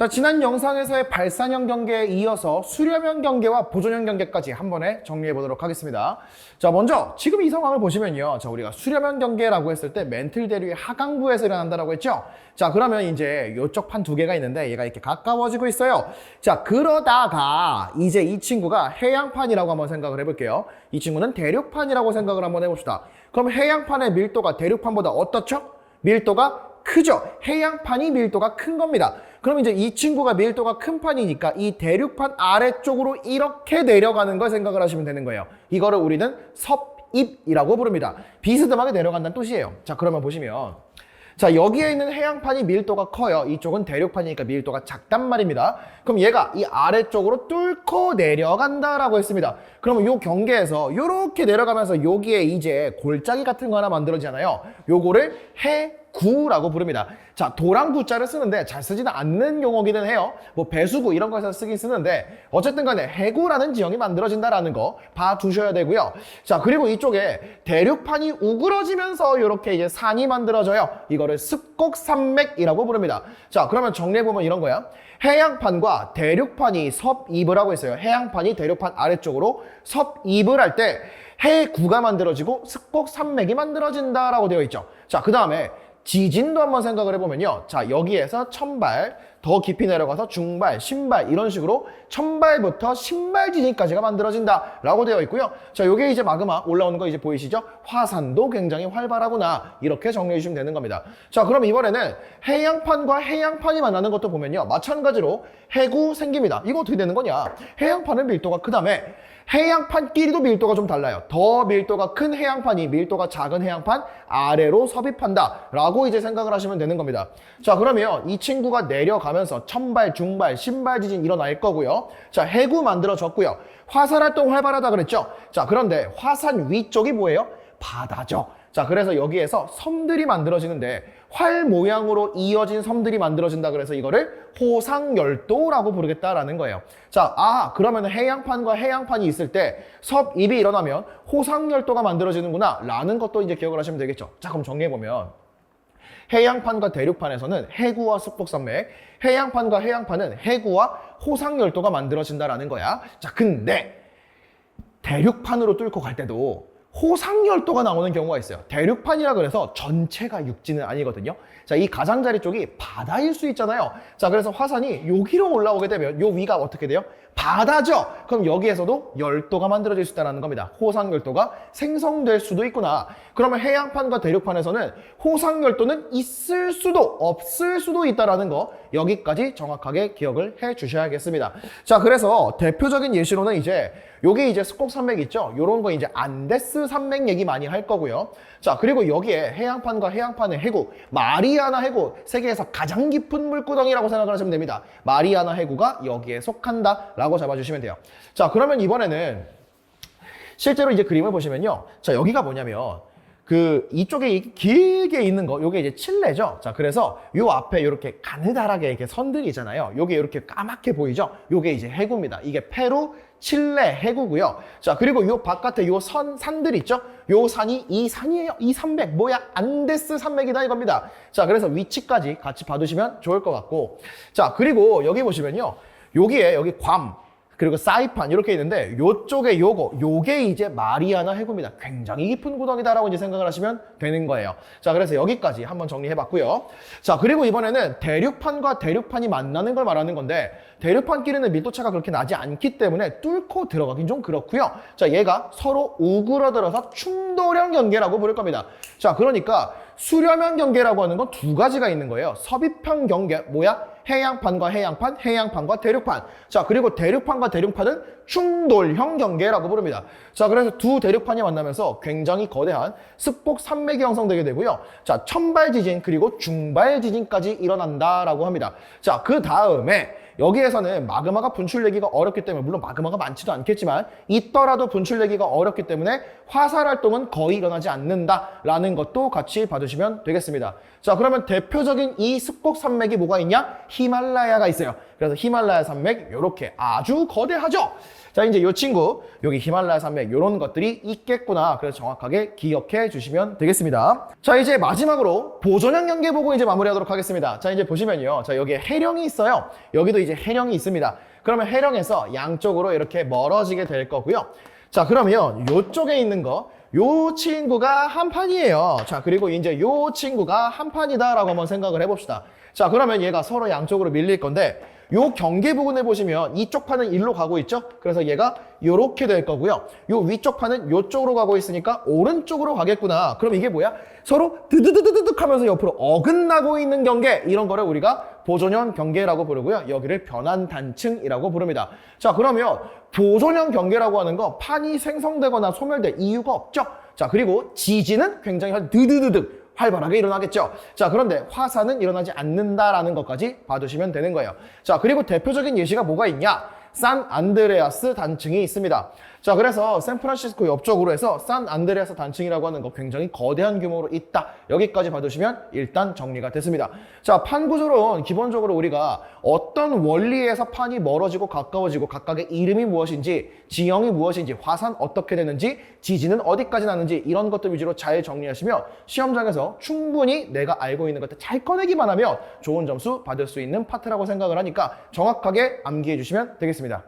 자, 지난 영상에서의 발산형 경계에 이어서 수렴형 경계와 보존형 경계까지 한 번에 정리해 보도록 하겠습니다. 자, 먼저 지금 이 상황을 보시면요. 자, 우리가 수렴형 경계라고 했을 때 멘틀 대류의 하강부에서 일어난다라고 했죠. 자, 그러면 이제 이쪽 판 두 개가 있는데 얘가 이렇게 가까워지고 있어요. 자, 그러다가 이제 이 친구가 해양판이라고 한번 생각을 해볼게요. 이 친구는 대륙판이라고 생각을 한번 해봅시다. 그럼 해양판의 밀도가 대륙판보다 어떻죠? 밀도가 크죠. 해양판이 밀도가 큰 겁니다. 그럼 이제 이 친구가 밀도가 큰 판이니까 이 대륙판 아래쪽으로 이렇게 내려가는 걸 생각을 하시면 되는 거예요. 이거를 우리는 섭입이라고 부릅니다. 비스듬하게 내려간다는 뜻이에요. 자, 그러면 보시면 자, 여기에 있는 해양판이 밀도가 커요. 이쪽은 대륙판이니까 밀도가 작단 말입니다. 그럼 얘가 이 아래쪽으로 뚫고 내려간다라고 했습니다. 그러면 요 경계에서 이렇게 내려가면서 여기에 이제 골짜기 같은 거 하나 만들어지잖아요. 요거를 해구라고 부릅니다. 자, 도랑 구자를 쓰는데 잘 쓰지는 않는 용어기는 해요. 뭐 배수구 이런 거에서 쓰긴 쓰는데 어쨌든 간에 해구라는 지형이 만들어진다라는 거 봐두셔야 되고요. 자, 그리고 이쪽에 대륙판이 우그러지면서 이렇게 이제 산이 만들어져요. 이거를 습곡산맥이라고 부릅니다. 자, 그러면 정리해보면 이런 거야. 해양판과 대륙판이 섭입을 하고 있어요. 해양판이 대륙판 아래쪽으로 섭입을 할 때 해구가 만들어지고 습곡산맥이 만들어진다라고 되어 있죠. 자, 그 다음에 지진도 한번 생각을 해보면요. 자, 여기에서 1000발, 더 깊이 내려가서 중발, 신발 이런 식으로 1000발부터 신발 지진까지가 만들어진다라고 되어 있고요. 자, 요게 이제 마그마 올라오는 거 이제 보이시죠? 화산도 굉장히 활발하구나. 이렇게 정리해 주시면 되는 겁니다. 자, 그럼 이번에는 해양판과 해양판이 만나는 것도 보면요. 마찬가지로 해구 생깁니다. 이거 어떻게 되는 거냐? 해양판은 밀도가 크다며 해양판끼리도 밀도가 좀 달라요. 더 밀도가 큰 해양판이 밀도가 작은 해양판 아래로 섭입한다 라고 이제 생각을 하시면 되는 겁니다. 자, 그러면 이 친구가 내려가면서 1000발, 중발, 신발 지진 일어날 거고요. 자, 해구 만들어졌고요. 화산 활동 활발하다 그랬죠. 자, 그런데 화산 위쪽이 뭐예요? 바다죠. 자, 그래서 여기에서 섬들이 만들어지는데 활 모양으로 이어진 섬들이 만들어진다 그래서 이거를 호상열도라고 부르겠다라는 거예요. 자, 그러면 해양판과 해양판이 있을 때 섭입이 일어나면 호상열도가 만들어지는구나 라는 것도 이제 기억을 하시면 되겠죠. 자, 그럼 정리해보면 해양판과 대륙판에서는 해구와 습곡산맥, 해양판과 해양판은 해구와 호상열도가 만들어진다라는 거야. 자, 근데 대륙판으로 뚫고 갈 때도 호상열도가 나오는 경우가 있어요. 대륙판이라 그래서 전체가 육지는 아니거든요. 자, 이 가장자리 쪽이 바다일 수 있잖아요. 자, 그래서 화산이 여기로 올라오게 되면 요 위가 어떻게 돼요? 바다죠. 그럼 여기에서도 열도가 만들어질 수 있다는 겁니다. 호상열도가 생성될 수도 있구나. 그러면 해양판과 대륙판에서는 호상열도는 있을 수도 없을 수도 있다는 거 여기까지 정확하게 기억을 해 주셔야겠습니다. 자, 그래서 대표적인 예시로는 이제 요게 이제 습곡산맥 있죠? 요런 거 이제 안데스 산맥 얘기 많이 할 거고요. 자, 그리고 여기에 해양판과 해양판의 해구, 마리아나 해구, 세계에서 가장 깊은 물구덩이라고 생각을 하시면 됩니다. 마리아나 해구가 여기에 속한다라고 잡아주시면 돼요. 자, 그러면 이번에는 실제로 이제 그림을 보시면요. 자, 여기가 뭐냐면 이쪽에 길게 있는 거, 요게 이제 칠레죠. 자, 그래서 요 앞에 이렇게 가느다랗게 이렇게 선들이 있잖아요. 요게 이렇게 까맣게 보이죠? 요게 이제 해구입니다. 이게 페루, 칠레 해구고요. 자, 그리고 요 바깥에 요 산들 있죠? 요 산이 이 산이에요. 이 산맥 뭐야? 안데스 산맥이다 이겁니다. 자, 그래서 위치까지 같이 봐두시면 좋을 것 같고. 자, 그리고 여기 보시면요. 여기 괌 그리고 사이판 이렇게 있는데 요쪽에 요게 이제 마리아나 해구입니다. 굉장히 깊은 구덩이다라고 이제 생각을 하시면 되는 거예요. 자, 그래서 여기까지 한번 정리해봤고요. 자, 그리고 이번에는 대륙판과 대륙판이 만나는 걸 말하는 건데 대륙판끼리는 밀도차가 그렇게 나지 않기 때문에 뚫고 들어가긴 좀 그렇고요. 자, 얘가 서로 우그러들어서 충돌형 경계라고 부를 겁니다. 자, 그러니까 수렴형 경계라고 하는 건 두 가지가 있는 거예요. 섭입형 경계, 뭐야? 해양판과 해양판, 해양판과 대륙판. 자, 그리고 대륙판과 대륙판은 충돌형 경계라고 부릅니다. 자, 그래서 두 대륙판이 만나면서 굉장히 거대한 습곡산맥이 형성되게 되고요. 자, 천발 지진 그리고 중발 지진까지 일어난다라고 합니다. 자, 그 다음에 여기에서는 마그마가 분출되기가 어렵기 때문에, 물론 마그마가 많지도 않겠지만 있더라도 분출되기가 어렵기 때문에 화산 활동은 거의 일어나지 않는다라는 것도 같이 봐주시면 되겠습니다. 자, 그러면 대표적인 이 습곡 산맥이 뭐가 있냐? 히말라야가 있어요. 그래서 히말라야 산맥 이렇게 아주 거대하죠. 자, 이제 이 친구 여기 히말라야 산맥 이런 것들이 있겠구나. 그래서 정확하게 기억해 주시면 되겠습니다. 자, 이제 마지막으로 보존형 경계 보고 이제 마무리하도록 하겠습니다. 자, 이제 보시면요, 자, 여기에 해령이 있어요. 여기도 이제 해령이 있습니다. 그러면 해령에서 양쪽으로 이렇게 멀어지게 될 거고요. 자, 그러면 이쪽에 있는 거, 요 친구가 한 판이에요. 자, 그리고 이제 요 친구가 한 판이다라고 한번 생각을 해봅시다. 자, 그러면 얘가 서로 양쪽으로 밀릴 건데, 요 경계 부분에 보시면 이쪽 판은 일로 가고 있죠? 그래서 얘가 요렇게 될 거고요. 요 위쪽 판은 요쪽으로 가고 있으니까 오른쪽으로 가겠구나. 그럼 이게 뭐야? 서로 드드드드득 하면서 옆으로 어긋나고 있는 경계, 이런 거를 우리가 보존형 경계라고 부르고요. 여기를 변환 단층이라고 부릅니다. 자, 그러면 보존형 경계라고 하는 거 판이 생성되거나 소멸될 이유가 없죠? 자, 그리고 지진은 굉장히 드드드득 활발하게 일어나겠죠. 자, 그런데 화산은 일어나지 않는다라는 것까지 봐두시면 되는 거예요. 자, 그리고 대표적인 예시가 뭐가 있냐? 산 안드레아스 단층이 있습니다. 자, 그래서 샌프란시스코 옆쪽으로 해서 산 안드레아스 단층이라고 하는 거 굉장히 거대한 규모로 있다. 여기까지 봐두시면 일단 정리가 됐습니다. 자, 판 구조론 기본적으로 우리가 어떤 원리에서 판이 멀어지고 가까워지고 각각의 이름이 무엇인지, 지형이 무엇인지, 화산 어떻게 되는지, 지진은 어디까지 나는지 이런 것들 위주로 잘 정리하시면 시험장에서 충분히 내가 알고 있는 것들 잘 꺼내기만 하면 좋은 점수 받을 수 있는 파트라고 생각을 하니까 정확하게 암기해 주시면 되겠습니다.